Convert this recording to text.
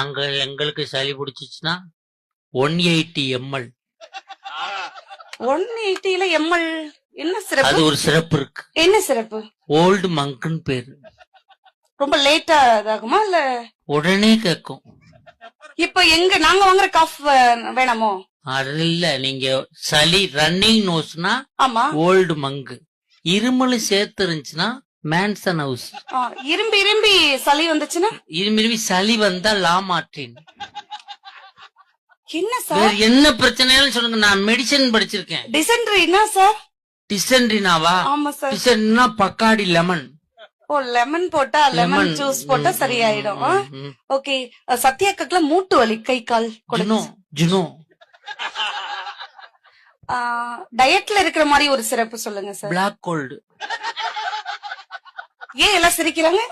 அங்க எங்களுக்கு சளி பிடிச்சிச்சுன்னா 180 ml 180ல எம்எல் என்ன சிறப்பு? அது ஒரு சிறப்பு இருக்கு. என்ன சிறப்பு? ஓல்டு மங்க்னு பேரு. ரொம்ப லேட்டா இதாகுமா இல்ல உடனே கேட்கும். இப்ப எங்க நாங்க வாங்குற காஃப் வேணாமோ? அது இல்ல, நீங்க சளி ரன்னிங் நோஸ்னா ஆமா. ஓல்டு மங்கு, இருமலு சேர்த்து இருந்துச்சுன்னா மேன்சன் ஹவுஸ். இரும்பி இரும்பி சளி வந்துச்சுன்னா இரும்பி சளி வந்தா லாமார்டின். என்ன வேற சார்? என்ன பிரச்சனைன்னு சொல்லுங்க, நான் மெடிசன் படிச்சிருக்கேன். டிசென்ட்ரினா சார்? டிசென்ட்ரினாவா? ஆமா சார். டிசென்ட்ரினா பக்காடி லெமன். ஓ, லெமன் போட்டா லெமன் ஜூஸ் போட்டா சரியாயிடும். ஓகே. சத்யாக்கெல்லாம் மூட்டு வலி, கை கால் ஜுனோ டயட்ல இருக்கிற மாதிரி ஒரு சிறப்பு சொல்லுங்க சார். Black gold. ஏன் எல்லாம் சிரிக்கிறாங்க?